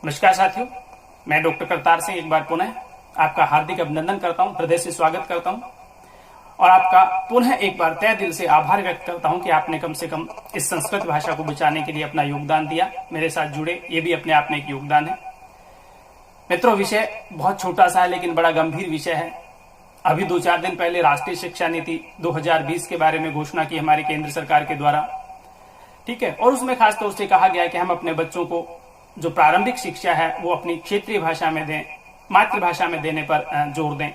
नमस्कार साथियों, मैं डॉक्टर करतार सिंह एक बार पुनः आपका हार्दिक अभिनंदन करता हूं, हृदय से स्वागत करता हूं और आपका पुनः एक बार तहे दिल से आभार व्यक्त करता हूं कि आपने कम से कम इस संस्कृत भाषा को बचाने के लिए अपना योगदान दिया, मेरे साथ जुड़े। ये भी अपने आप में एक योगदान है। मित्रों, विषय बहुत छोटा सा है लेकिन बड़ा गंभीर विषय है। अभी 2-4 दिन पहले राष्ट्रीय शिक्षा नीति 2020 के बारे में घोषणा की हमारी केंद्र सरकार के द्वारा, ठीक है। और उसमें खासतौर से कहा गया कि हम अपने बच्चों को जो प्रारंभिक शिक्षा है वो अपनी क्षेत्रीय भाषा में दें, मातृभाषा में देने पर जोर दें।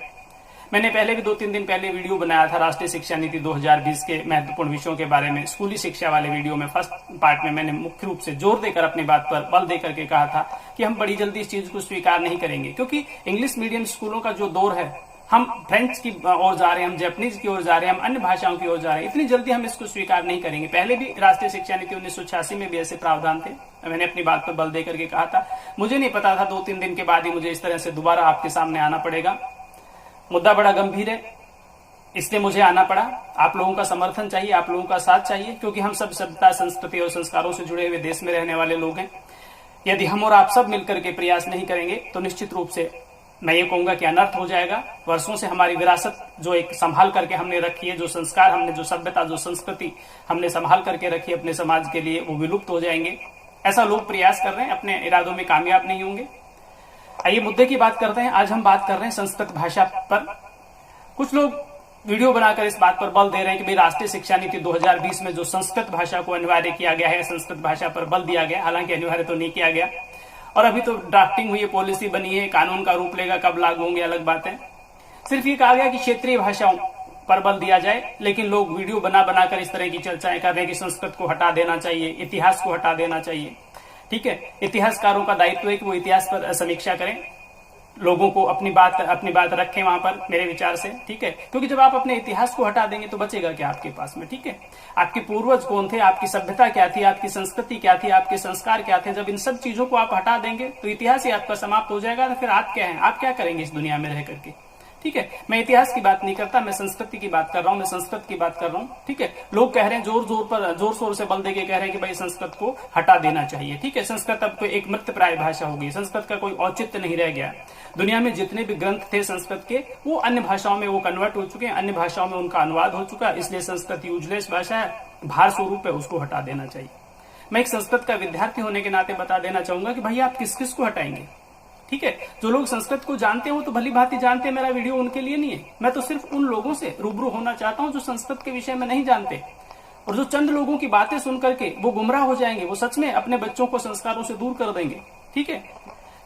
मैंने पहले भी 2-3 दिन पहले वीडियो बनाया था राष्ट्रीय शिक्षा नीति 2020 के महत्वपूर्ण विषयों के बारे में। स्कूली शिक्षा वाले वीडियो में फर्स्ट पार्ट में मैंने मुख्य रूप से जोर देकर अपनी बात पर बल देकर के कहा था कि हम बड़ी जल्दी इस चीज को स्वीकार नहीं करेंगे, क्योंकि इंग्लिश मीडियम स्कूलों का जो दौर है, हम फ्रेंच की ओर जा रहे हैं, हम जापानीज की ओर जा रहे हैं, हम अन्य भाषाओं की ओर जा रहे हैं। इतनी जल्दी हम इसको स्वीकार नहीं करेंगे। पहले भी राष्ट्रीय शिक्षा नीति 1986 में भी ऐसे प्रावधान थे। मैंने अपनी बात पर बल देकर के कहा था। मुझे नहीं पता था 2-3 दिन के बाद ही मुझे इस तरह से दोबारा आपके सामने आना पड़ेगा। मुद्दा बड़ा गंभीर है, इसलिए मुझे आना पड़ा। आप लोगों का समर्थन चाहिए, आप लोगों का साथ चाहिए, क्योंकि हम सब सभ्यता, संस्कृति और संस्कारों से जुड़े हुए देश में रहने वाले लोग हैं। यदि हम और आप सब मिलकर के प्रयास नहीं करेंगे तो निश्चित रूप से मैं ये कहूंगा कि अनर्थ हो जाएगा। वर्षों से हमारी विरासत जो एक संभाल करके हमने रखी है, जो संस्कार हमने, जो सभ्यता, जो संस्कृति हमने संभाल करके रखी है अपने समाज के लिए, वो विलुप्त हो जाएंगे। ऐसा लोग प्रयास कर रहे हैं, अपने इरादों में कामयाब नहीं होंगे। आइए मुद्दे की बात करते हैं। आज हम बात कर रहे हैं संस्कृत भाषा पर। कुछ लोग वीडियो बनाकर इस बात पर बल दे रहे हैं कि भाई राष्ट्रीय शिक्षा नीति 2020 में जो संस्कृत भाषा को अनिवार्य किया गया है, संस्कृत भाषा पर बल दिया गया, हालांकि अनिवार्य तो नहीं किया गया और अभी तो ड्राफ्टिंग हुई है, पॉलिसी बनी है, कानून का रूप लेगा, कब लागू होंगे अलग बात है। सिर्फ ये कहा गया कि क्षेत्रीय भाषाओं पर बल दिया जाए, लेकिन लोग वीडियो बना बनाकर इस तरह की चर्चाएं कर रहे हैं कि संस्कृत को हटा देना चाहिए, इतिहास को हटा देना चाहिए। ठीक है, इतिहासकारों का दायित्व है कि वो इतिहास पर समीक्षा करें, लोगों को अपनी बात रखें वहां पर, मेरे विचार से। ठीक है, क्योंकि जब आप अपने इतिहास को हटा देंगे तो बचेगा क्या आपके पास में। ठीक है, आपके पूर्वज कौन थे, आपकी सभ्यता क्या थी, आपकी संस्कृति क्या थी, आपके संस्कार क्या थे, जब इन सब चीजों को आप हटा देंगे तो इतिहास ही आपका समाप्त हो जाएगा। तो फिर आप क्या हैं, आप क्या करेंगे इस दुनिया में रह करके। ठीक है, मैं इतिहास की बात नहीं करता, मैं संस्कृति की बात कर रहा हूं, मैं संस्कृत की बात कर रहा हूं। ठीक है, लोग कह रहे हैं, जोर शोर से बल देके कह रहे हैं कि भाई संस्कृत को हटा देना चाहिए। ठीक है, संस्कृत अब एक मृतप्राय भाषा हो गई, संस्कृत का कोई औचित्य नहीं रह गया। दुनिया में जितने भी ग्रंथ थे संस्कृत के, वो अन्य भाषाओं में वो कन्वर्ट हो चुके हैं, अन्य भाषाओं में उनका अनुवाद हो चुका है, इसलिए संस्कृत यूजलेस भाषा है, भार स्वरूप है, उसको हटा देना चाहिए। मैं एक संस्कृत का विद्यार्थी होने के नाते बता देना चाहूंगा कि भाई आप किस किस को हटाएंगे। ठीक है, जो लोग संस्कृत को जानते हैं वो तो भली भांति जानते हैं, मेरा वीडियो उनके लिए नहीं है। मैं तो सिर्फ उन लोगों से रूबरू होना चाहता हूं जो संस्कृत के विषय में नहीं जानते और जो चंद लोगों की बातें सुन करके वो गुमराह हो जाएंगे, वो सच में अपने बच्चों को संस्कारों से दूर कर देंगे। ठीक है,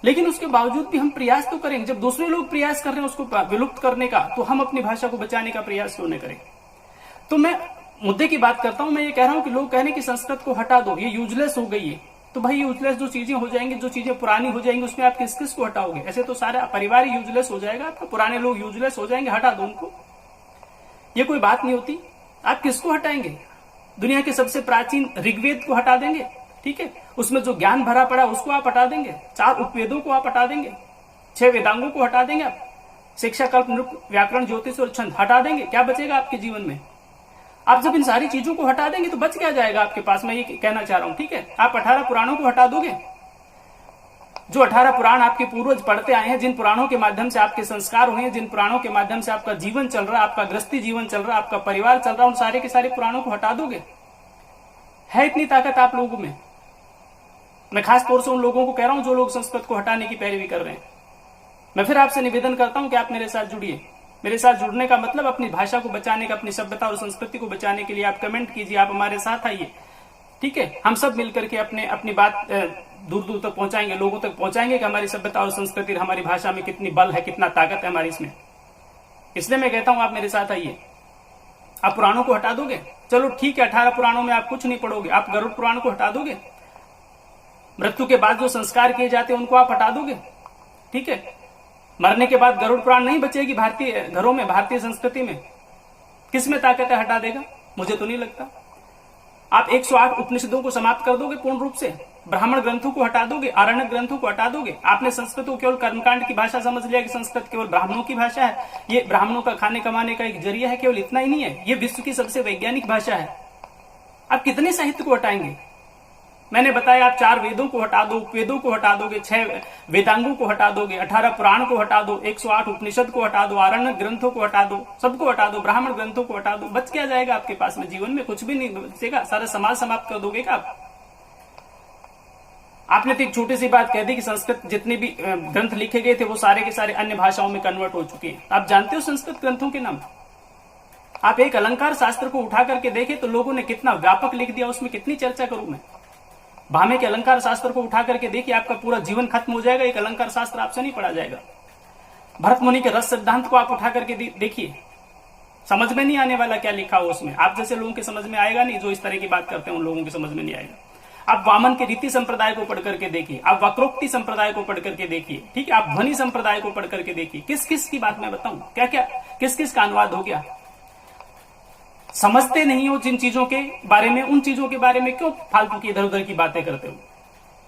लेकिन उसके बावजूद भी हम प्रयास तो करेंगे। जब दूसरे लोग प्रयास कर रहे हैं उसको विलुप्त करने का, तो हम अपनी भाषा को बचाने का प्रयास क्यों नहीं करें। तो मैं मुद्दे की बात करता हूं। मैं ये कह रहा हूं कि लोग कह रहे हैं कि संस्कृत को हटा दो, ये यूजलेस हो गई है। तो भाई यूजलेस जो चीजें हो जाएंगी, जो चीजें पुरानी हो जाएंगी, उसमें आप किस किस को हटाओगे। ऐसे तो सारा परिवार यूजलेस हो जाएगा आपका, पुराने लोग यूजलेस हो जाएंगे, हटा दो उनको। ये कोई बात नहीं होती। आप किसको हटाएंगे। दुनिया के सबसे प्राचीन ऋग्वेद को हटा देंगे। ठीक है, उसमें जो ज्ञान भरा पड़ा उसको आप हटा देंगे, 4 उपवेदों को आप हटा देंगे, 6 वेदांगों को हटा देंगे आप, शिक्षा, कल्प, नृत्य, व्याकरण, ज्योतिष और छंद हटा देंगे। क्या बचेगा आपके जीवन में। आप जब इन सारी चीजों को हटा देंगे तो बच क्या जाएगा आपके पास, मैं ये कहना चाह रहा हूं। ठीक है, आप 18 पुराणों को हटा दोगे। जो 18 पुराण आपके पूर्वज पढ़ते आए हैं, जिन पुराणों के माध्यम से आपके संस्कार हुए हैं, जिन पुराणों के माध्यम से आपका जीवन चल रहा है, आपका गृहस्थी जीवन चल रहा है, आपका परिवार चल रहा है, उन सारे के सारे पुराणों को हटा दोगे। है इतनी ताकत आप लोगों में। मैं खास तौर से उन लोगों को कह रहा हूं जो लोग संस्कृत को हटाने की पैरवी कर रहे हैं। मैं फिर आपसे निवेदन करता हूं कि आप मेरे साथ जुड़िए। मेरे साथ जुड़ने का मतलब अपनी भाषा को बचाने का, अपनी सभ्यता और संस्कृति को बचाने के लिए आप कमेंट कीजिए, आप हमारे साथ आइए। ठीक है, हम सब मिलकर के अपनी बात दूर दूर तक पहुंचाएंगे, लोगों तक पहुंचाएंगे कि हमारी सभ्यता और संस्कृति, हमारी भाषा में कितनी बल है, कितना ताकत है हमारी इसमें। इसलिए मैं कहता हूं आप मेरे साथ आइए। आप पुराणों को हटा दोगे, चलो ठीक है, 18 पुराणों में आप कुछ नहीं पढ़ोगे, आप गरुड़ पुराण को हटा दोगे। मृत्यु के बाद जो संस्कार किए जाते हैं उनको आप हटा दोगे। ठीक है, मरने के बाद गरुड़ पुराण नहीं बचेगी भारतीय घरों में, भारतीय संस्कृति में। किसमें ताकत है, हटा देगा। मुझे तो नहीं लगता। आप 108 उपनिषदों को समाप्त कर दोगे पूर्ण रूप से, ब्राह्मण ग्रंथों को हटा दोगे, आरण्यक ग्रंथों को हटा दोगे। आपने संस्कृत को केवल कर्मकांड की भाषा समझ लिया कि संस्कृत केवल ब्राह्मणों की भाषा है, ये ब्राह्मणों का खाने कमाने का एक जरिया है। केवल इतना ही नहीं है, ये विश्व की सबसे वैज्ञानिक भाषा है। आप कितने साहित्य को हटाएंगे। मैंने बताया आप 4 वेदों को हटा दो, वेदों को हटा दोगे, 6 वेदांगों को हटा दोगे, 18 पुराण को हटा दो, 108 उपनिषद को हटा दो, आरण्य ग्रंथों को हटा दो, सबको हटा दो, ब्राह्मण ग्रंथों को हटा दो, बच क्या जाएगा आपके पास में? जीवन में कुछ भी नहीं बचेगा। सारा समाज समाप्त कर दोगे क्या आप? आपने तो एक छोटी सी बात कह दी कि संस्कृत जितने भी ग्रंथ लिखे गए थे वो सारे के सारे अन्य भाषाओं में कन्वर्ट हो चुके हैं। आप जानते हो संस्कृत ग्रंथों के नाम? आप एक अलंकार शास्त्र को उठा करके देखें तो लोगों ने कितना व्यापक लिख दिया, उसमें कितनी चर्चा करूं मैं। भामे के अलंकार शास्त्र को उठा करके देखिए, आपका पूरा जीवन खत्म हो जाएगा, एक अलंकार शास्त्र आपसे नहीं पढ़ा जाएगा। भरत मुनि के रस सिद्धांत को आप उठा करके देखिए, समझ में नहीं आने वाला क्या लिखा हो उसमें। आप जैसे लोगों के समझ में आएगा नहीं, जो इस तरह की बात करते हैं उन लोगों के समझ में नहीं आएगा। आप वामन के रीति संप्रदाय को पढ़ करके देखिए, आप वक्रोक्ति संप्रदाय को पढ़ करके देखिए, ठीक है, आप ध्वनि संप्रदाय को पढ़ करके देखिए। किस किस की बात मैं बताऊं, क्या क्या किस किस का अनुवाद हो गया। समझते नहीं हो जिन चीजों के बारे में, उन चीजों के बारे में क्यों फालतू की इधर उधर की बातें करते हो।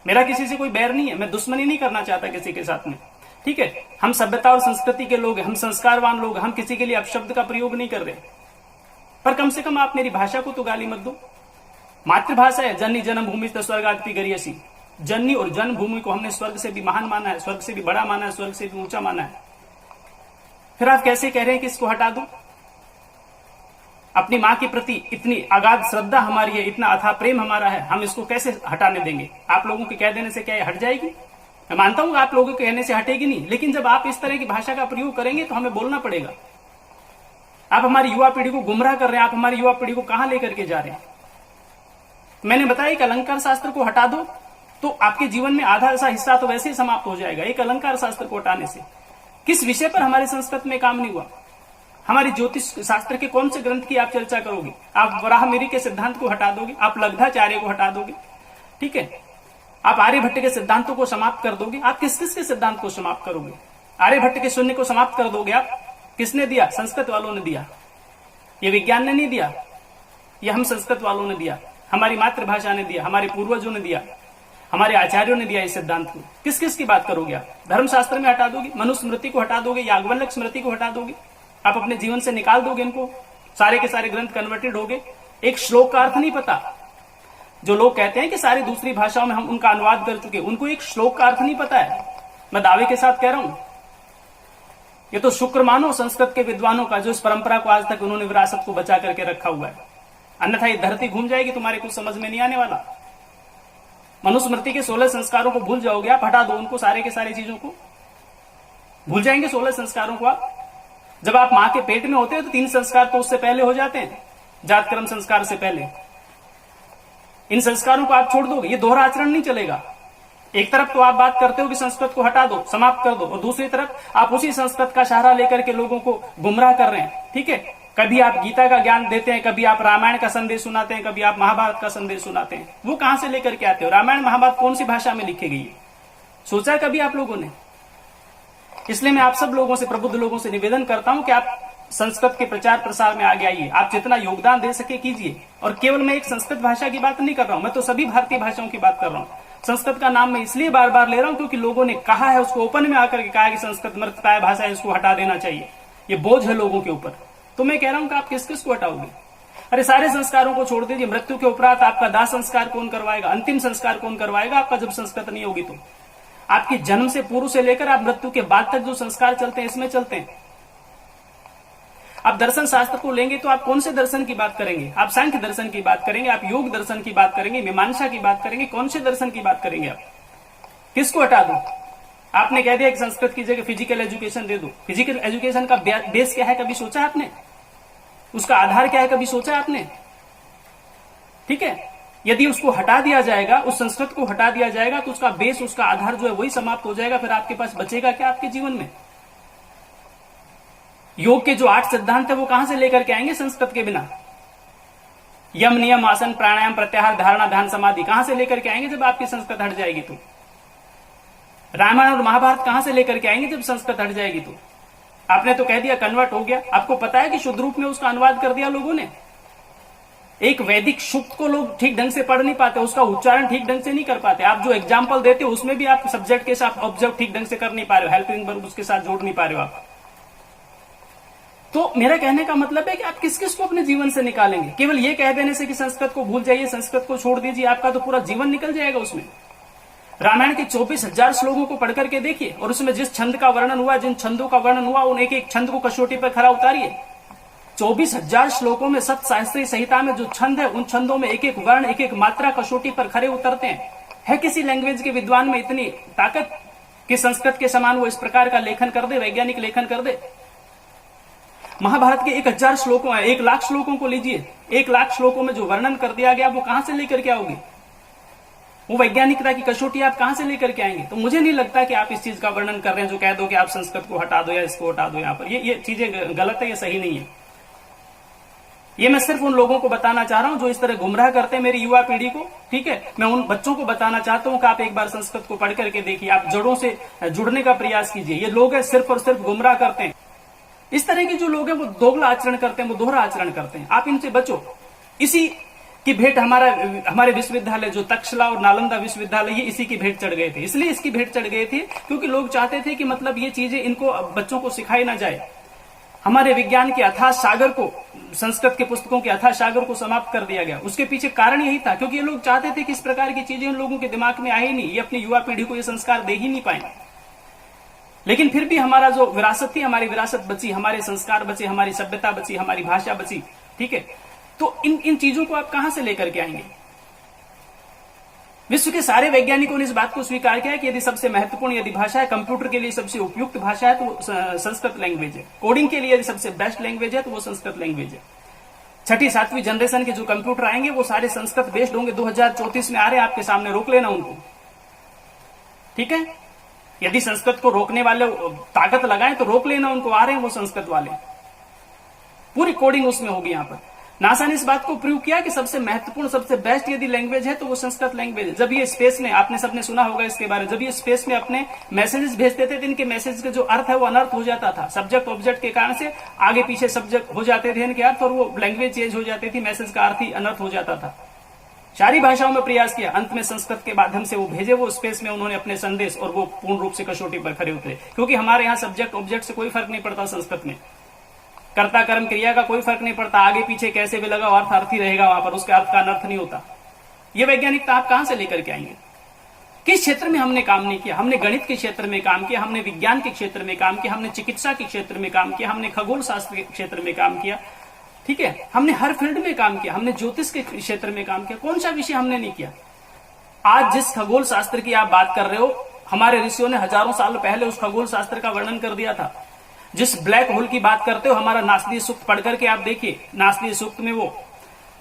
मेरा किसी से कोई बैर नहीं है, मैं दुश्मनी नहीं करना चाहता किसी के साथ में, ठीक है। हम सभ्यता और संस्कृति के लोग हैं, हम संस्कारवान लोग, हम किसी के लिए अपशब्द का प्रयोग नहीं कर रहे, पर कम से कम आप मेरी भाषा को तो गाली मत दो। मातृभाषा है, जननी जन्म भूमि स्वर्गादपि गरियसी। जननी और जन्मभूमि को हमने स्वर्ग से भी महान माना है, स्वर्ग से भी बड़ा माना है, स्वर्ग से भी ऊंचा माना है। फिर आप कैसे कह रहे हैं कि इसको हटा दो? अपनी मां के प्रति इतनी अगाध श्रद्धा हमारी है, इतना अथाह प्रेम हमारा है, हम इसको कैसे हटाने देंगे? आप लोगों के कह देने से क्या हट जाएगी? मैं मानता हूं आप लोगों के कहने से हटेगी नहीं, लेकिन जब आप इस तरह की भाषा का प्रयोग करेंगे तो हमें बोलना पड़ेगा। आप हमारी युवा पीढ़ी को गुमराह कर रहे हैं, आप हमारी युवा पीढ़ी को कहां लेकर के जा रहे हैं? मैंने बताया एक अलंकार शास्त्र को हटा दो तो आपके जीवन में आधा ऐसा हिस्सा तो वैसे ही समाप्त हो जाएगा, एक अलंकार शास्त्र को हटाने से। किस विषय पर हमारे संस्कृत में काम नहीं हुआ? हमारी ज्योतिष शास्त्र के कौन से ग्रंथ की आप चर्चा करोगे? आप वराहमिहिर के सिद्धांत को हटा दोगे, आप लब्धाचार्य को हटा दोगे, ठीक है, आप आर्यभट्ट के सिद्धांतों को समाप्त कर दोगे। आप किस किस के सिद्धांत को समाप्त करोगे? आर्यभट्ट के शून्य को समाप्त कर दोगे आप। किसने दिया? संस्कृत वालों ने दिया। ये विज्ञान ने नहीं दिया, ये हम संस्कृत वालों ने दिया, हमारी मातृभाषा ने दिया, हमारे पूर्वजों ने दिया, हमारे आचार्यों ने दिया इस सिद्धांत को। किस किस की बात करोगे आप? धर्मशास्त्र में हटा दोगे, मनुस्मृति को हटा दोगे, याज्ञवल्क्य स्मृति को हटा दोगे, आप अपने जीवन से निकाल दोगे इनको। सारे के सारे ग्रंथ कन्वर्टेड हो गए। एक श्लोक का अर्थ नहीं पता। जो लोग कहते हैं कि सारी दूसरी भाषाओं में हम उनका अनुवाद कर चुके, उनको एक श्लोक का अर्थ नहीं पता है। मैं दावे के साथ कह रहा हूं, ये तो शुक्र मानो संस्कृत के विद्वानों का, जो इस परंपरा को आज तक उन्होंने विरासत को बचा करके रखा हुआ है। अन्यथा ये धरती घूम जाएगी, तुम्हारे कुछ समझ में नहीं आने वाला। मनुस्मृति के 16 संस्कारों को भूल जाओगे आप, हटा दो उनको, सारे के सारी चीजों को भूल जाएंगे 16 संस्कारों को आप। जब आप मां के पेट में होते हो तो 3 संस्कार तो उससे पहले हो जाते हैं, जात कर्म संस्कार से पहले। इन संस्कारों को आप छोड़ दोगे, ये दोहरा आचरण नहीं चलेगा। एक तरफ तो आप बात करते हो कि संस्कृत को हटा दो, समाप्त कर दो, और दूसरी तरफ आप उसी संस्कृत का सहारा लेकर के लोगों को गुमराह कर रहे हैं, ठीक है। कभी आप गीता का ज्ञान देते हैं, कभी आप रामायण का संदेश सुनाते हैं, कभी आप महाभारत का संदेश सुनाते हैं। वो कहां से लेकर के आते हो? रामायण महाभारत कौन सी भाषा में लिखी गई है? सोचा कभी आप लोगों ने? इसलिए मैं आप सब लोगों से, प्रबुद्ध लोगों से निवेदन करता हूं कि आप संस्कृत के प्रचार प्रसार में आगे आइए। आप जितना योगदान दे सके कीजिए। और केवल मैं एक संस्कृत भाषा की बात नहीं कर रहा हूं, मैं तो सभी भारतीय भाषाओं की बात कर रहा हूं। संस्कृत का नाम मैं इसलिए बार बार ले रहा हूं क्योंकि लोगों ने कहा है, उसको ओपन में आकर के कहा कि संस्कृत मृतप्राय भाषा है, इसको हटा देना चाहिए, ये बोझ है लोगों के ऊपर। तो मैं कह रहा हूं कि आप किस किस को हटाओगे? अरे सारे संस्कारों को छोड़ दीजिए। मृत्यु के उपरांत आपका दाह संस्कार कौन करवाएगा? अंतिम संस्कार कौन करवाएगा आपका, जब संस्कृत नहीं होगी तो? आपकी जन्म से पूर्व से लेकर आप मृत्यु के बाद तक जो संस्कार चलते हैं, इसमें चलते हैं। आप दर्शन शास्त्र को लेंगे तो आप कौन से दर्शन की बात करेंगे? आप सांख्य दर्शन की बात करेंगे, आप योग दर्शन की बात करेंगे, मीमांसा की बात करेंगे, कौन से दर्शन की बात करेंगे आप? किसको हटा दो? आपने कह दिया कि संस्कृत की जगह फिजिकल एजुकेशन दे दो। फिजिकल एजुकेशन का बेस क्या है, कभी सोचा आपने? उसका आधार क्या है, कभी सोचा आपने? ठीक है, यदि उसको हटा दिया जाएगा, उस संस्कृत को हटा दिया जाएगा, तो उसका बेस, उसका आधार जो है वही समाप्त हो जाएगा। फिर आपके पास बचेगा क्या आपके जीवन में? योग के जो 8 सिद्धांत है वो कहां से लेकर के आएंगे संस्कृत के बिना? यम, नियम, आसन, प्राणायाम, प्रत्याहार, धारणा, ध्यान, समाधि कहां से लेकर के आएंगे जब आपकी संस्कृत हट जाएगी तो? रामायण और महाभारत कहां से लेकर के आएंगे जब संस्कृत हट जाएगी तो? आपने तो कह दिया कन्वर्ट हो गया। आपको पता है कि शुद्ध रूप में उसका अनुवाद कर दिया लोगों ने। एक वैदिक सूक्त को लोग ठीक ढंग से पढ़ नहीं पाते, उसका उच्चारण ठीक ढंग से नहीं कर पाते। आप जो एग्जाम्पल देते हो उसमें भी आप सब्जेक्ट के साथ ऑब्जर्व ठीक ढंग से कर नहीं पा रहे हो, हेल्पिंग वर्ब उसके साथ जोड़ नहीं पा रहे हो आप। तो मेरा कहने का मतलब है कि आप किस किस को अपने जीवन से निकालेंगे? केवल ये कह देने से कि संस्कृत को भूल जाइए, संस्कृत को छोड़ दीजिए, आपका तो पूरा जीवन निकल जाएगा उसमें। रामायण के 24,000 श्लोकों को पढ़ करके देखिए और उसमें जिस छंद का वर्णन हुआ, जिन छंदों का वर्णन हुआ, उन एक एक छंद को कसौटी पर खरा उतारिए। 24,000 श्लोकों में सप्त शास्त्रीय संहिता में जो छंद है, उन छंदों में एक एक वर्ण, एक एक मात्रा कसौटी पर खरे उतरते हैं। है किसी लैंग्वेज के विद्वान में इतनी ताकत कि संस्कृत के समान वो इस प्रकार का लेखन कर दे, वैज्ञानिक लेखन कर दे? महाभारत के 1,000 श्लोकों है, 1,00,000 श्लोकों को लीजिए, 1,00,000 श्लोकों में जो वर्णन कर दिया गया वो कहां से लेकर के आओगे? वो वैज्ञानिकता की कसौटी आप कहां से लेकर के आएंगे? तो मुझे नहीं लगता कि आप इस चीज का वर्णन कर रहे हैं जो कह दो कि आप संस्कृत को हटा दो या इसको हटा दो। यहां पर ये चीजें गलत है, ये सही नहीं है। ये मैं सिर्फ उन लोगों को बताना चाह रहा हूं जो इस तरह गुमराह करते हैं मेरी युवा पीढ़ी को, ठीक है। मैं उन बच्चों को बताना चाहता हूं कि आप एक बार संस्कृत को पढ़ करके देखिए, आप जड़ों से जुड़ने का प्रयास कीजिए। ये लोग हैं सिर्फ और सिर्फ गुमराह करते हैं। इस तरह के जो लोग हैं वो दोगला आचरण करते हैं, वो दोहरा आचरण करते हैं। आप इनसे बचो। इसी की भेंट हमारे विश्वविद्यालय जो तक्षशिला और नालंदा विश्वविद्यालय, ये इसी की भेंट चढ़ गए थे। इसलिए इसकी भेंट चढ़ गए थे क्योंकि लोग चाहते थे कि मतलब ये चीजें इनको बच्चों को सिखाई ना जाए। हमारे विज्ञान के अथाह सागर को, संस्कृत के पुस्तकों के अथाह सागर को समाप्त कर दिया गया। उसके पीछे कारण यही था क्योंकि ये लोग चाहते थे कि इस प्रकार की चीजें उन लोगों के दिमाग में आए नहीं, ये अपनी युवा पीढ़ी को ये संस्कार दे ही नहीं पाए। लेकिन फिर भी हमारा जो विरासत थी, हमारी विरासत बची, हमारे संस्कार बचे, हमारी सभ्यता बची, हमारी भाषा बची, ठीक है। तो इन चीजों को आप कहां से लेकर के आएंगे? विश्व के सारे वैज्ञानिकों ने इस बात को स्वीकार किया है कि यदि सबसे महत्वपूर्ण यदि भाषा है, कंप्यूटर के लिए सबसे उपयुक्त भाषा है तो वो संस्कृत लैंग्वेज है। कोडिंग के लिए यदि सबसे बेस्ट लैंग्वेज है तो वो संस्कृत लैंग्वेज है। 6ठी 7वीं जनरेशन के जो कंप्यूटर आएंगे वो सारे संस्कृत बेस्ड होंगे। 2034 में आ रहे हैं आपके सामने, रोक लेना उनको, ठीक है। यदि संस्कृत को रोकने वाले ताकत लगाएं तो रोक लेना उनको, आ रहे हैं वो संस्कृत वाले। पूरी कोडिंग उसमें होगी। यहां पर नासा ने इस बात को प्रूव किया कि सबसे महत्वपूर्ण, सबसे बेस्ट यदि लैंग्वेज है तो वो संस्कृत लैंग्वेज है। जब ये स्पेस में, आपने सबने सुना होगा इसके बारे में, जब ये स्पेस में अपने मैसेजेस भेजते थे तो इनके मैसेज का जो अर्थ है वो अनर्थ हो जाता था। सब्जेक्ट ऑब्जेक्ट के कारण से आगे पीछे सब्जेक्ट हो जाते थे इनके अर्थ, और वो लैंग्वेज चेंज हो जाती थी, मैसेज का अर्थ ही अनर्थ हो जाता था। सारी भाषाओं में प्रयास किया, अंत में संस्कृत के माध्यम से वो भेजे वो स्पेस में उन्होंने अपने संदेश, और वो पूर्ण रूप से कसौटी पर खरे उतरे। क्योंकि हमारे यहाँ सब्जेक्ट ऑब्जेक्ट से कोई फर्क नहीं पड़ता संस्कृत में, कर्ता कर्म क्रिया का कोई फर्क नहीं पड़ता, आगे पीछे कैसे भी लगा अर्थ अर्थ ही रहेगा वहां पर, उसके अर्थ का अनर्थ नहीं होता। ये वैज्ञानिकता आप कहां से लेकर के आएंगे? किस क्षेत्र में हमने काम नहीं किया? हमने गणित के क्षेत्र में काम किया, हमने विज्ञान के क्षेत्र में काम किया, हमने चिकित्सा के क्षेत्र में काम किया, हमने खगोल शास्त्र के क्षेत्र में काम किया, ठीक है। हमने हर फील्ड में काम किया, हमने ज्योतिष के क्षेत्र में काम किया। कौन सा विषय हमने नहीं किया? आज जिस खगोल शास्त्र की आप बात कर रहे हो, हमारे ऋषियों ने हजारों साल पहले उस खगोल शास्त्र का वर्णन कर दिया था। जिस ब्लैक होल की बात करते हो, हमारा नासदीय सूक्त पढ़ करके आप देखिए, नासदीय सूक्त में वो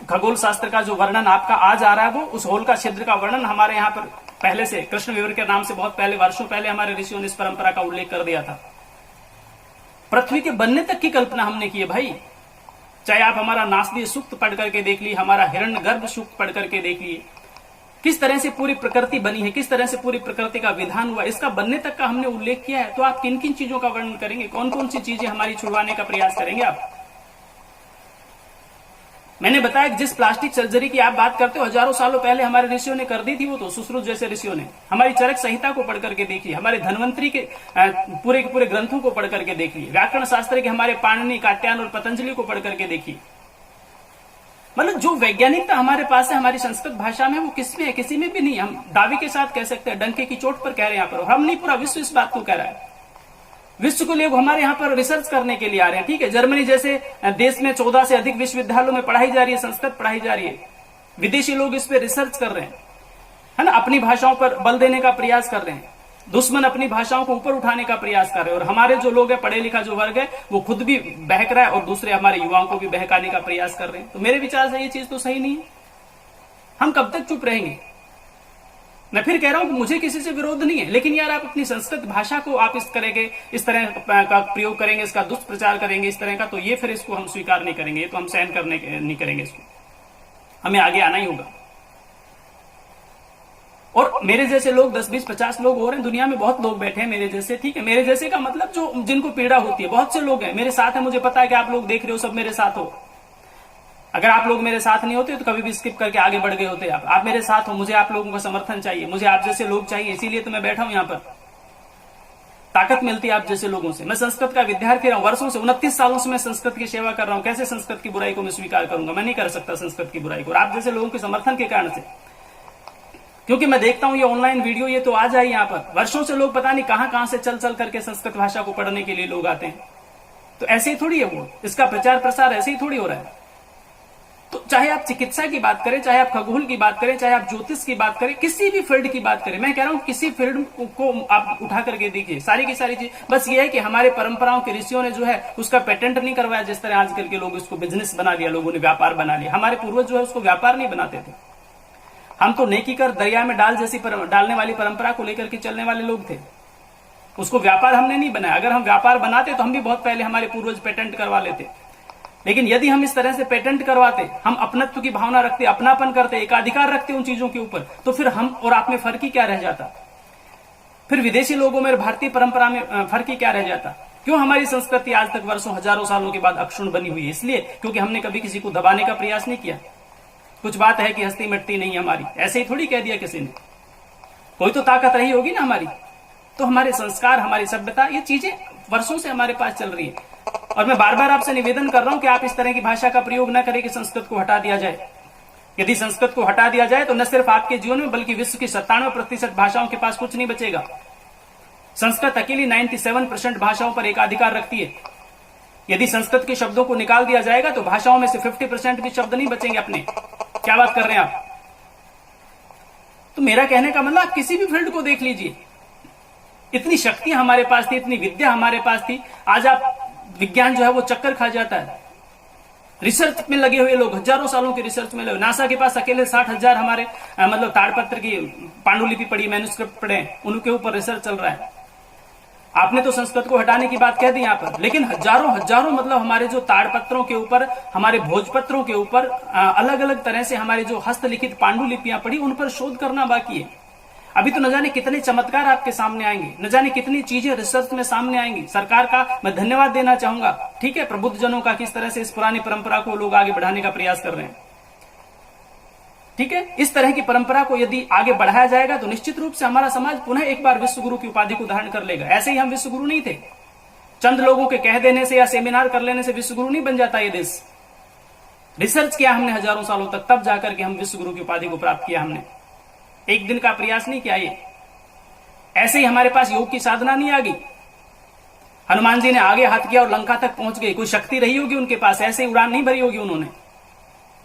खगोल शास्त्र का जो वर्णन आपका आज आ रहा है, वो उस होल का छिद्र का वर्णन हमारे यहाँ पर पहले से कृष्ण विवर के नाम से बहुत पहले, वर्षों पहले हमारे ऋषियों ने इस परंपरा का उल्लेख कर दिया था। पृथ्वी के बनने तक की कल्पना हमने की है भाई। चाहे आप हमारा नासदीय सूक्त पढ़ करके देख लीजिए, हमारा हिरण्यगर्भ सूक्त पढ़ करके देख लीजिए, किस तरह से पूरी प्रकृति बनी है, किस तरह से पूरी प्रकृति का विधान हुआ, इसका बनने तक का हमने उल्लेख किया है। तो आप किन किन चीजों का वर्णन करेंगे? कौन कौन सी चीजें हमारी छुड़वाने का प्रयास करेंगे आप? मैंने बताया कि जिस प्लास्टिक सर्जरी की आप बात करते हो, हजारों सालों पहले हमारे ऋषियों ने कर दी थी। वो तो सुश्रुत जैसे ऋषियों ने। हमारी चरक संहिता को पढ़ करके देखिए, हमारे धन्वंतरी के पूरे के पूरे ग्रंथों को पढ़ करके देखिए, व्याकरण शास्त्र के हमारे पाणिनि, कात्यायन और पतंजलि को पढ़ करके देखिए। मतलब जो वैज्ञानिकता हमारे पास है हमारी संस्कृत भाषा में, वो किसमें है? किसी में भी नहीं। हम दावे के साथ कह सकते हैं, डंके की चोट पर कह रहे हैं यहाँ पर, हम नहीं, पूरा विश्व इस बात को कह रहा है। विश्व को लोग हमारे यहाँ पर रिसर्च करने के लिए आ रहे हैं, ठीक है। जर्मनी जैसे देश में 14 से अधिक विश्वविद्यालयों में पढ़ाई जा रही है, संस्कृत पढ़ाई जा रही है। विदेशी लोग इस पे रिसर्च कर रहे हैं, है ना, अपनी भाषाओं पर बल देने का प्रयास कर रहे हैं। दुश्मन अपनी भाषाओं को ऊपर उठाने का प्रयास कर रहे हैं, और हमारे जो लोग हैं, पढ़े लिखा जो वर्ग है, वो खुद भी बहक रहा है और दूसरे हमारे युवाओं को भी बहकाने का प्रयास कर रहे हैं। तो मेरे विचार से ये चीज तो सही नहीं है। हम कब तक चुप रहेंगे? मैं फिर कह रहा हूं कि मुझे किसी से विरोध नहीं है, लेकिन यार आप अपनी संस्कृत भाषा को आप इस करेंगे, इस तरह का प्रयोग करेंगे, इसका दुष्प्रचार करेंगे इस तरह का, तो ये फिर इसको हम स्वीकार नहीं करेंगे, ये तो हम सहन करने नहीं करेंगे इसको। हमें आगे आना ही होगा। और मेरे जैसे लोग 10, 20, 50 लोग हो रहे हैं दुनिया में, बहुत लोग बैठे हैं मेरे जैसे, ठीक है। मेरे जैसे का मतलब जो जिनको पीड़ा होती है, बहुत से लोग हैं मेरे साथ है। मुझे पता है कि आप लोग देख रहे हो, सब मेरे साथ हो। अगर आप लोग मेरे साथ नहीं होते तो कभी भी स्किप करके आगे बढ़ गए होते। आप मेरे साथ हो, मुझे आप लोगों का समर्थन चाहिए, मुझे आप जैसे लोग चाहिए, इसीलिए तो मैं बैठा हूं यहां पर, ताकत मिलती है आप जैसे लोगों से। मैं संस्कृत का विद्यार्थी रहा हूं वर्षों से, 29 सालों से मैं संस्कृत की सेवा कर रहा हूं। कैसे संस्कृत की बुराई को मैं स्वीकार करूंगा? मैं नहीं कर सकता संस्कृत की बुराई को, और आप जैसे लोगों के समर्थन के कारण से। क्योंकि मैं देखता हूं ये ऑनलाइन वीडियो, ये तो आ जाए यहाँ पर, वर्षों से लोग पता नहीं कहां कहां से चल चल करके संस्कृत भाषा को पढ़ने के लिए लोग आते हैं। तो ऐसे ही थोड़ी है वो, इसका प्रचार प्रसार ऐसे ही थोड़ी हो रहा है। तो चाहे आप चिकित्सा की बात करें, चाहे आप खगोल की बात करें, चाहे आप ज्योतिष की बात करें, किसी भी फील्ड की बात करें, मैं कह रहा हूं किसी फील्ड को आप उठा करके देखिए, सारी की सारी चीज बस ये है कि हमारे परंपराओं के ऋषियों ने जो है उसका पेटेंट नहीं करवाया, जिस तरह आजकल के लोग इसको बिजनेस बना लिया, लोगों ने व्यापार बना लिया। हमारे पूर्वज जो है उसको व्यापार नहीं बनाते थे। हम तो नेकी कर दरिया में डाल जैसी डालने वाली परंपरा को लेकर के चलने वाले लोग थे, उसको व्यापार हमने नहीं बनाया। अगर हम व्यापार बनाते तो हम भी बहुत पहले हमारे पूर्वज पेटेंट करवा लेते। लेकिन यदि हम इस तरह से पेटेंट करवाते, हम अपनत्व की भावना रखते, अपनापन करते, एकाधिकार रखते उन चीजों के ऊपर, तो फिर हम और आप में फर्क ही क्या रह जाता? फिर विदेशी लोगों में भारतीय परंपरा में फर्क ही क्या रह जाता? क्यों हमारी संस्कृति आज तक वर्षों हजारों सालों के बाद अक्षुण्ण बनी हुई है? इसलिए क्योंकि हमने कभी किसी को दबाने का प्रयास नहीं किया। कुछ बात है कि हस्ती मिटती नहीं हमारी, ऐसे ही थोड़ी कह दिया किसी ने, कोई तो ताकत रही होगी ना हमारी। तो हमारे संस्कार, हमारी सभ्यता, ये चीजें वर्षों से हमारे पास चल रही है। और मैं बार बार आपसे निवेदन कर रहा हूं कि आप इस तरह की भाषा का प्रयोग न करें कि संस्कृत को हटा दिया जाए। यदि संस्कृत को हटा दिया जाए तो न सिर्फ आपके जीवन में बल्कि विश्व की 97% भाषाओं के पास कुछ नहीं बचेगा। संस्कृत अकेली 97% भाषाओं पर एकाधिकार रखती है। यदि संस्कृत के शब्दों को निकाल दिया जाएगा तो भाषाओं में से 50% भी शब्द नहीं बचेंगे अपने। क्या बात कर रहे हैं आप? तो मेरा कहने का मतलब आप किसी भी फील्ड को देख लीजिए, इतनी शक्ति हमारे पास थी, इतनी विद्या हमारे पास थी। आज आप विज्ञान जो है वो चक्कर खा जाता है। रिसर्च में लगे हुए लोग, हजारों सालों के रिसर्च में लगे। नासा के पास अकेले 60,000 हमारे मतलब ताड़पत्र की पांडुलिपि पड़ी, मैन्युस्क्रिप्ट पढ़े, उनके ऊपर रिसर्च चल रहा है। आपने तो संस्कृत को हटाने की बात कह दी यहाँ पर, लेकिन हजारों हजारों मतलब हमारे जो ताड़पत्रों के ऊपर, हमारे भोजपत्रों के ऊपर अलग अलग तरह से हमारे जो हस्तलिखित पांडुलिपियां पड़ी, उन पर शोध करना बाकी है। अभी तो न जाने कितने चमत्कार आपके सामने आएंगे, न जाने कितनी चीजें रिसर्च में सामने आएंगी। सरकार का मैं धन्यवाद देना चाहूंगा, ठीक है, प्रबुद्ध जनों का, किस तरह से इस पुरानी परंपरा को लोग आगे बढ़ाने का प्रयास कर रहे हैं। ठीक है, इस तरह की परंपरा को यदि आगे बढ़ाया जाएगा तो निश्चित रूप से हमारा समाज पुनः एक बार विश्व गुरु की उपाधि को धारण कर लेगा। ऐसे ही हम विश्व गुरु नहीं थे, चंद लोगों के कह देने से या सेमिनार कर लेने से विश्व गुरु नहीं बन जाता ये देश। रिसर्च किया हमने हजारों सालों तक, तब जाकर के हम विश्व गुरु की उपाधि को प्राप्त किया। हमने एक दिन का प्रयास नहीं किया ये। ऐसे ही हमारे पास योग की साधना नहीं आ गई। हनुमान जी ने आगे हाथ किया और लंका तक पहुंच गए, कोई शक्ति रही होगी उनके पास, ऐसे ही उड़ान नहीं भरी होगी उन्होंने।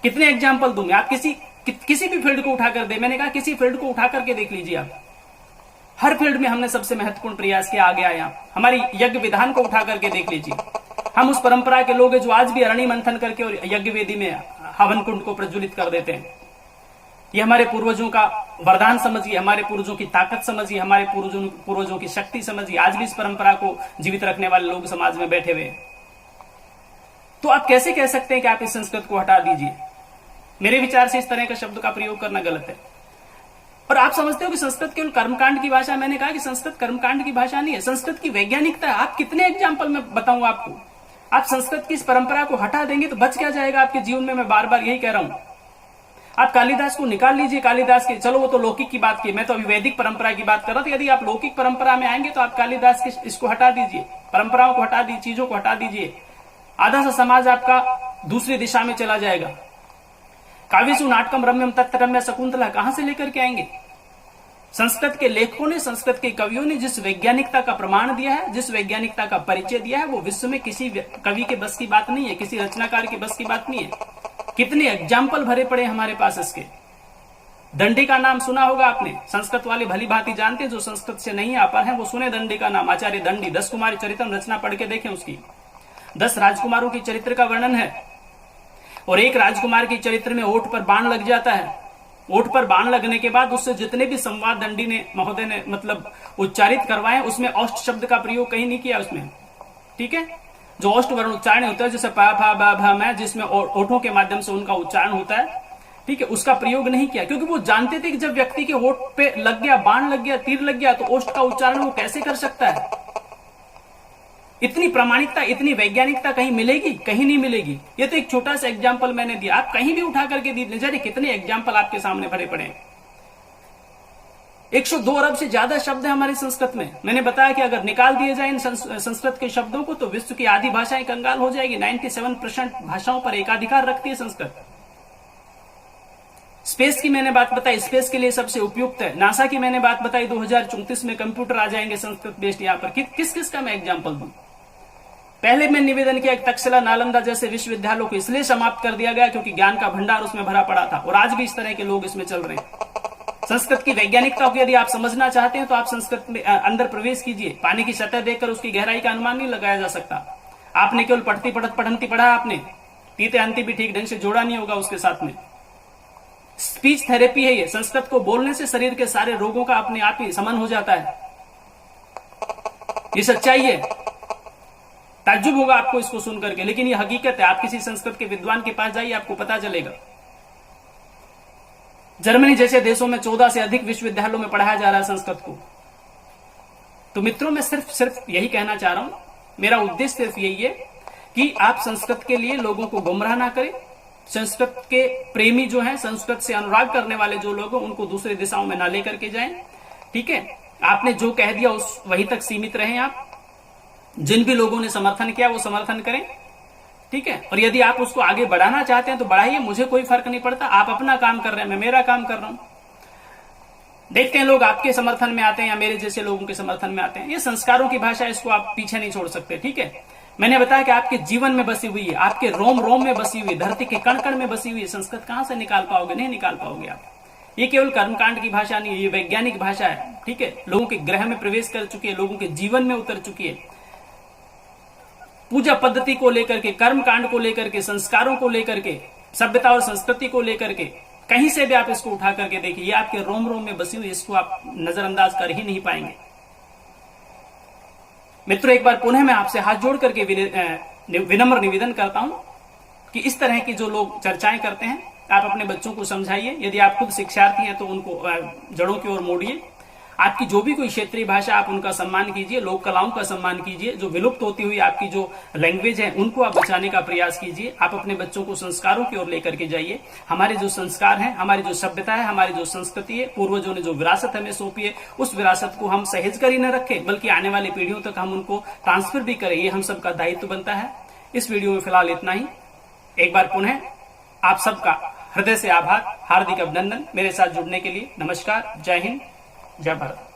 कितने एग्जाम्पल दूं मैं? आप किसी भी फील्ड को उठाकर दे, मैंने कहा किसी फील्ड को उठा करके देख लीजिए आप। हर फील्ड में हमने सबसे महत्वपूर्ण प्रयास किया, आगे आए आप। हमारी यज्ञ विधान को उठा करके देख लीजिए। हम उस परंपरा के लोग हैं जो आज भी अरणि मंथन करके और यज्ञ वेदी में हवन कुंड को प्रज्वलित कर देते हैं। ये हमारे पूर्वजों का वरदान समझिए, हमारे पूर्वजों की ताकत समझिए, हमारे पूर्वजों की शक्ति समझिए। आज भी इस परंपरा को जीवित रखने वाले लोग समाज में बैठे हुए हैं। तो आप कैसे कह सकते हैं कि आप इस संस्कृत को हटा दीजिए? मेरे विचार से इस तरह का शब्द का प्रयोग करना गलत है। और आप समझते हो कि संस्कृत केवल कर्मकांड की भाषा, मैंने कहा कि संस्कृत कर्मकांड की भाषा नहीं है, संस्कृत की वैज्ञानिकता है। आप कितने एग्जाम्पल में बताऊं आपको? आप संस्कृत की इस परंपरा को हटा देंगे तो बच क्या जाएगा आपके जीवन में? मैं बार बार यही कह रहा हूं। आप कालिदास को निकाल लीजिए, कालिदास के, चलो वो तो लौकिक की बात की, मैं तो अभी वैदिक परंपरा की बात कर रहा था। यदि आप लौकिक परंपरा में आएंगे तो आप कालिदास के इसको हटा दीजिए, परंपराओं को हटा दीजिए, चीजों को हटा दीजिए। आधा सा समाज आपका दूसरी दिशा में चला जाएगा। काव्यसु नाटकम रम्यम तत्तरम्य शकुंतला कहां से लेकर के आएंगे? संस्कृत के लेखकों ने, संस्कृत के कवियों ने जिस वैज्ञानिकता का प्रमाण दिया है, जिस वैज्ञानिकता का परिचय दिया है, वो विश्व में किसी कवि के बस की बात नहीं है, किसी रचनाकार के बस की बात नहीं है। कितने एग्जाम्पल भरे पड़े हमारे पास इसके। दंडी का नाम सुना होगा आपने, संस्कृत वाले भली भांति जानते हैं, जो संस्कृत से नहीं आ पर हैं वो सुने दंडी का नाम। आचार्य दंडी 10 कुमारी चरित्रम रचना पढ़ के देखें, उसकी 10 राजकुमारों की चरित्र का वर्णन है। और एक राजकुमार के चरित्र में ओठ पर बाण लग जाता है। ओठ पर बाण लगने के बाद उससे जितने भी संवाद दंडी ने, महोदय ने मतलब उच्चारित करवाए, उसमें औष्ठ शब्द का प्रयोग कहीं नहीं किया उसमें। ठीक है, जो औष्ठ वर्ण उच्चारण होता है, जैसे पा फा बा भा मैं, जिसमें ओठों के माध्यम से उनका उच्चारण होता है, ठीक है, उसका प्रयोग नहीं किया, क्योंकि वो जानते थे कि जब व्यक्ति के होठ पे लग गया, बाण लग गया, तीर लग गया, तो ओष्ठ का उच्चारण वो कैसे कर सकता है। इतनी प्रामाणिकता, इतनी वैज्ञानिकता कहीं मिलेगी? कहीं नहीं मिलेगी। ये तो एक छोटा सा एग्जाम्पल मैंने दिया, आप कहीं भी उठा करके दी, जाने कितने एग्जाम्पल आपके सामने भरे पड़े हैं। 102 अरब से ज्यादा शब्द है हमारे संस्कृत में। मैंने बताया कि अगर निकाल दिए जाए इन संस्कृत के शब्दों को तो विश्व की आधी भाषाएं कंगाल हो जाएगी। 97% भाषाओं पर एकाधिकार रखती है संस्कृत। स्पेस की मैंने बात बताई, स्पेस के लिए सबसे उपयुक्त है। नासा की मैंने बात बताई, 2034 में कंप्यूटर आ जाएंगे संस्कृत बेस्ड। यहां पर किस किस का मैं एग्जाम्पल दूं। पहले मैं निवेदन किया तक्षशिला, नालंदा जैसे विश्वविद्यालयों को इसलिए समाप्त कर दिया गया क्योंकि ज्ञान का भंडार उसमें भरा पड़ा था, और आज भी इस तरह के लोग इसमें चल रहे हैं। संस्कृत की वैज्ञानिकता को यदि आप समझना चाहते हैं तो आप संस्कृत में अंदर प्रवेश कीजिए। पानी की सतह देखकर उसकी गहराई का अनुमान नहीं लगाया जा सकता। आपने केवल पढ़ती पढ़ा, आपने तीते अंति भी ठीक ढंग से जोड़ा नहीं होगा उसके साथ में। स्पीच थेरेपी है ये। संस्कृत को बोलने से शरीर के सारे रोगों का अपने आप ही शमन हो जाता है। ये सच्चाई है। ताज्जुब होगा आपको इसको सुन करके, लेकिन ये हकीकत है। आप किसी संस्कृत के विद्वान के पास जाइए, आपको पता चलेगा। जर्मनी जैसे देशों में 14 से अधिक विश्वविद्यालयों में पढ़ाया जा रहा है संस्कृत को। तो मित्रों, मैं सिर्फ यही कहना चाह रहा हूं, मेरा उद्देश्य सिर्फ यही है कि आप संस्कृत के लिए लोगों को गुमराह ना करें। संस्कृत के प्रेमी जो हैं, संस्कृत से अनुराग करने वाले जो लोग हैं, उनको दूसरी दिशाओं में ना लेकर के जाएं। ठीक है, आपने जो कह दिया उस वहीं तक सीमित रहें। आप जिन भी लोगों ने समर्थन किया वो समर्थन करें। ठीक है, और यदि आप उसको आगे बढ़ाना चाहते हैं तो बढ़ाइए, मुझे कोई फर्क नहीं पड़ता। आप अपना काम कर रहे हैं, मैं मेरा काम कर रहा हूं। देखते हैं लोग आपके समर्थन में आते हैं या मेरे जैसे लोगों के समर्थन में आते हैं। ये संस्कारों की भाषा, इसको आप पीछे नहीं छोड़ सकते। ठीक है, मैंने बताया कि आपके जीवन में बसी हुई है, आपके रोम रोम में बसी हुई, धरती के कण कण में बसी हुई है। संस्कृत कहां से निकाल पाओगे? नहीं निकाल पाओगे आप। ये केवल कर्मकांड की भाषा नहीं है, ये वैज्ञानिक भाषा है। ठीक है, लोगों के ग्रह में प्रवेश कर चुकी है, लोगों के जीवन में उतर चुकी है। पूजा पद्धति को लेकर के, कर्म कांड को लेकर के, संस्कारों को लेकर के, सभ्यता और संस्कृति को लेकर के, कहीं से भी आप इसको उठा करके देखिए, ये आपके रोम रोम में बसी हुई, इसको आप नजरअंदाज कर ही नहीं पाएंगे। मित्रों, एक बार पुनः मैं आपसे हाथ जोड़ करके विनम्र निवेदन करता हूं कि इस तरह की जो लोग चर्चाएं करते हैं, आप अपने बच्चों को समझाइए। यदि आप खुद शिक्षार्थी हैं तो उनको जड़ों की ओर मोड़िए। आपकी जो भी कोई क्षेत्रीय भाषा, आप उनका सम्मान कीजिए, लोक कलाओं का सम्मान कीजिए। जो विलुप्त होती हुई आपकी जो लैंग्वेज है उनको आप बचाने का प्रयास कीजिए। आप अपने बच्चों को संस्कारों की ओर लेकर के जाइए। हमारे जो संस्कार हैं, हमारी जो सभ्यता है, हमारी जो संस्कृति है, पूर्वजों ने जो विरासत हमें सौंपी है, उस विरासत को हम सहेज कर ही न रखें, बल्कि आने वाली पीढ़ियों तक हम उनको ट्रांसफर भी करें। ये हम सबका दायित्व बनता है। इस वीडियो में फिलहाल इतना ही। एक बार पुनः आप सबका हृदय से आभार, हार्दिक अभिनंदन मेरे साथ जुड़ने के लिए। नमस्कार, जय हिंद, जय भारत।